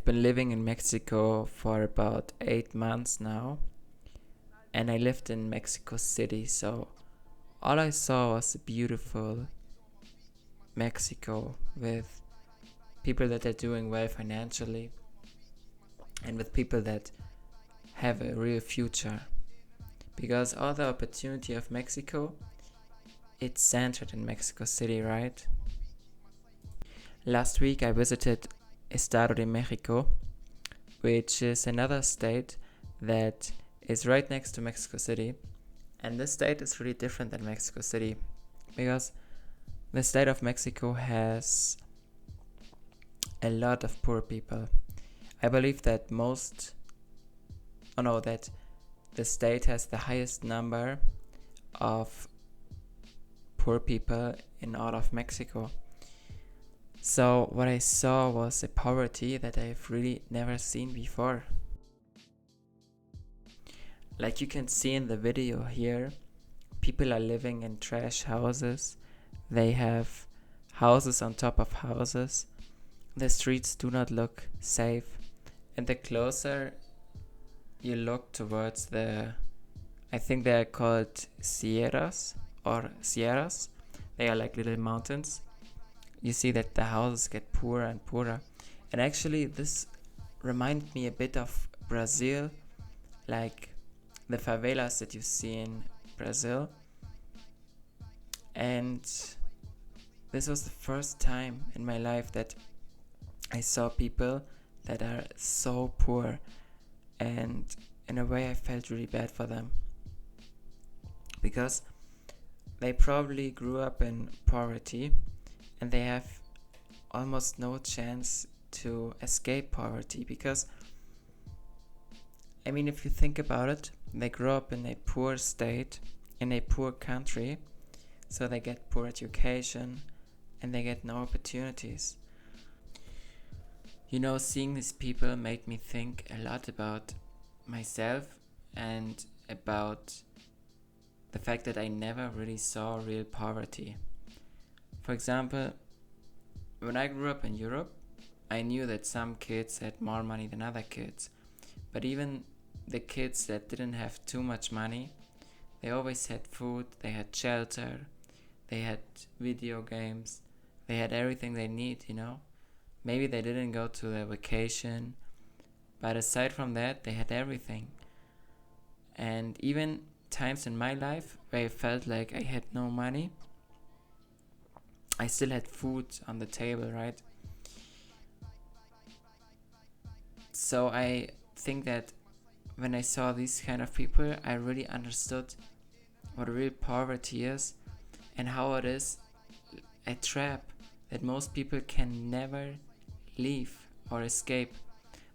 been living in Mexico for about 8 months now, and I lived in Mexico City, so all I saw was a beautiful Mexico with people that are doing well financially and with people that have a real future. Because all the opportunity of Mexico, it's centered in Mexico City, right? Last week I visited Estado de Mexico, which is another state that is right next to Mexico City. And this state is really different than Mexico City because the state of Mexico has a lot of poor people. I believe that that the state has the highest number of poor people in all of Mexico. So what I saw was a poverty that I've really never seen before. Like you can see in the video here, people are living in trash houses. They have houses on top of houses. The streets do not look safe. And the closer you look towards I think they are called sierras. They are like little mountains. You see that the houses get poorer and poorer. And actually this reminded me a bit of Brazil, like the favelas that you see in Brazil. And this was the first time in my life that I saw people that are so poor, and in a way I felt really bad for them because they probably grew up in poverty and they have almost no chance to escape poverty because, I mean, if you think about it, they grow up in a poor state, in a poor country, so they get poor education and they get no opportunities. You know, seeing these people made me think a lot about myself and about the fact that I never really saw real poverty. For example, when I grew up in Europe, I knew that some kids had more money than other kids. But even the kids that didn't have too much money, they always had food, they had shelter, they had video games, they had everything they need, you know? Maybe they didn't go to their vacation, but aside from that, they had everything. And even times in my life where I felt like I had no money, I still had food on the table, right? So I think that when I saw these kind of people, I really understood what real poverty is and how it is a trap that most people can never leave or escape.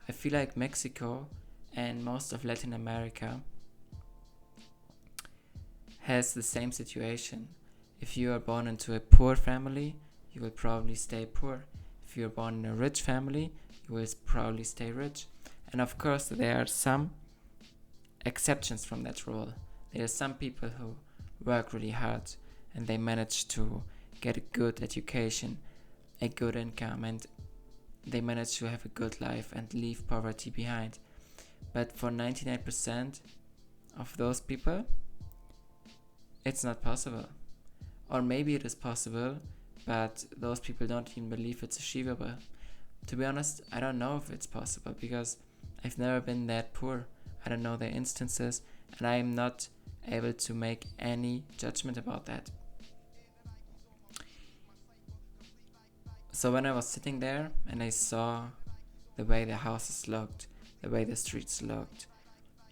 I feel like Mexico and most of Latin America has the same situation. If you are born into a poor family, you will probably stay poor. If you are born in a rich family, you will probably stay rich. And of course, there are some exceptions from that rule. There are some people who work really hard and they manage to get a good education, a good income, and they manage to have a good life and leave poverty behind. But for 99% of those people, it's not possible. Or maybe it is possible, but those people don't even believe it's achievable. To be honest, I don't know if it's possible because I've never been that poor. I don't know the instances and I am not able to make any judgment about that. So when I was sitting there and I saw the way the houses looked, the way the streets looked,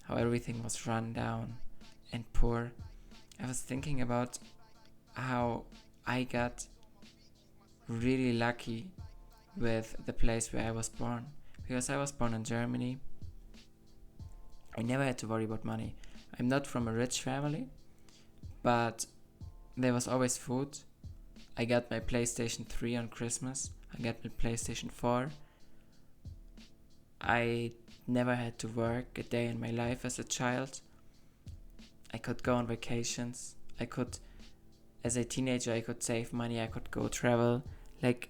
how everything was run down and poor, I was thinking about how I got really lucky with the place where I was born. Because I was born in Germany, I never had to worry about money. I'm not from a rich family, but there was always food. I got my PlayStation 3 on Christmas. I got my PlayStation 4. I never had to work a day in my life as a child. I could go on vacations. As a teenager, I could save money. I could go travel. Like,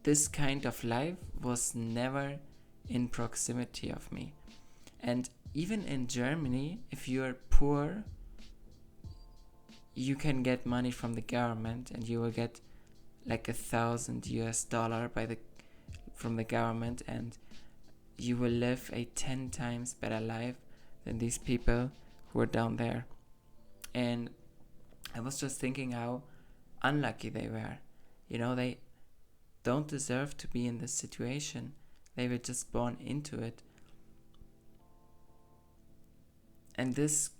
this kind of life was never in proximity of me. And even in Germany, if you are poor, you can get money from the government, and you will get like $1,000 from the government, and you will live a 10 times better life than these people who are down there. And I was just thinking how unlucky they were. They don't deserve to be in this situation. They were just born into it. And this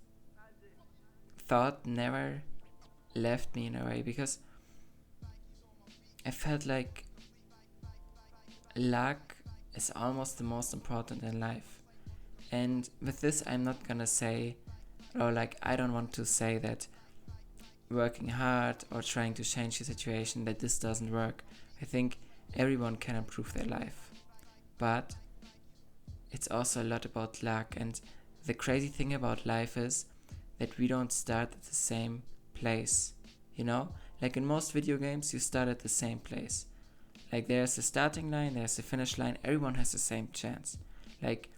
thought never left me in a way, because I felt like luck is almost the most important in life. And with this, I'm not gonna say, I don't want to say that working hard or trying to change the situation, that this doesn't work. I think everyone can improve their life. But it's also a lot about luck. And the crazy thing about life is that we don't start at the same place. Like in most video games, you start at the same place. Like there's a starting line, there's a finish line, everyone has the same chance. Like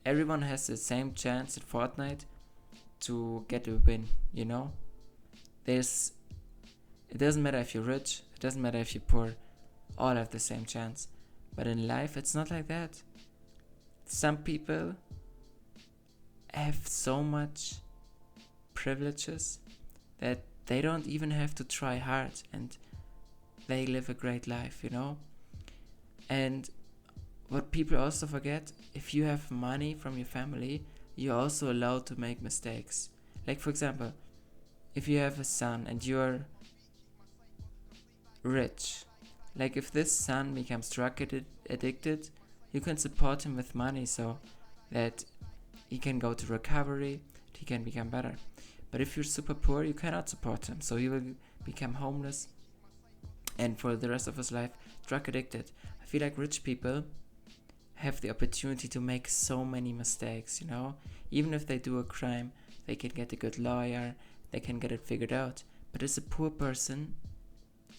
everyone has the same chance in Fortnite to get a win, It doesn't matter if you're rich, it doesn't matter if you're poor, all have the same chance. But in life, it's not like that. Some people have so much privileges that they don't even have to try hard, and they live a great life, And what people also forget, if you have money from your family, you're also allowed to make mistakes. Like for example, if you have a son and you're rich, like if this son becomes drug addicted, you can support him with money so that he can go to recovery, he can become better. But if you're super poor, you cannot support him, so he will become homeless and for the rest of his life drug addicted. I feel like rich people have the opportunity to make so many mistakes, Even if they do a crime, they can get a good lawyer, they can get it figured out. But as a poor person,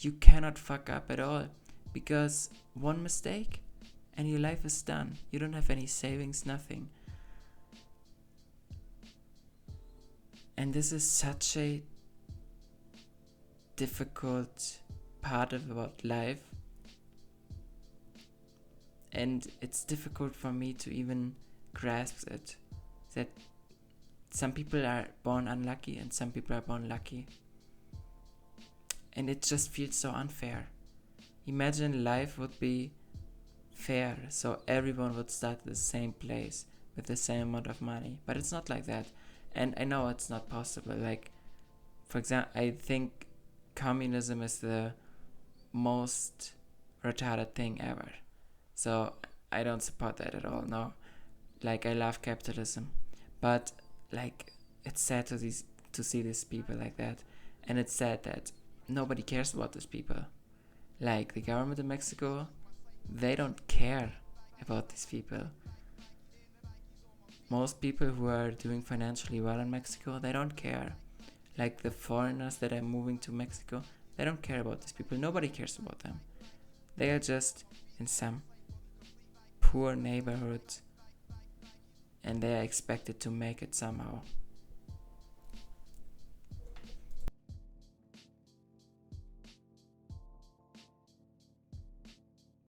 you cannot fuck up at all, because one mistake and your life is done. You don't have any savings, nothing. And this is such a difficult part about life. And it's difficult for me to even grasp it. That some people are born unlucky and some people are born lucky. And it just feels so unfair. Imagine life would be fair, so everyone would start at the same place with the same amount of money. But it's not like that. And I know it's not possible. Like, for example, I think communism is the most retarded thing ever. So I don't support that at all, no. Like, I love capitalism. But, like, it's sad to see these people like that. And it's sad that nobody cares about these people. Like, the government in Mexico, they don't care about these people. Most people who are doing financially well in Mexico, they don't care. Like the foreigners that are moving to Mexico, they don't care about these people. Nobody cares about them. They are just in some poor neighborhood and they are expected to make it somehow.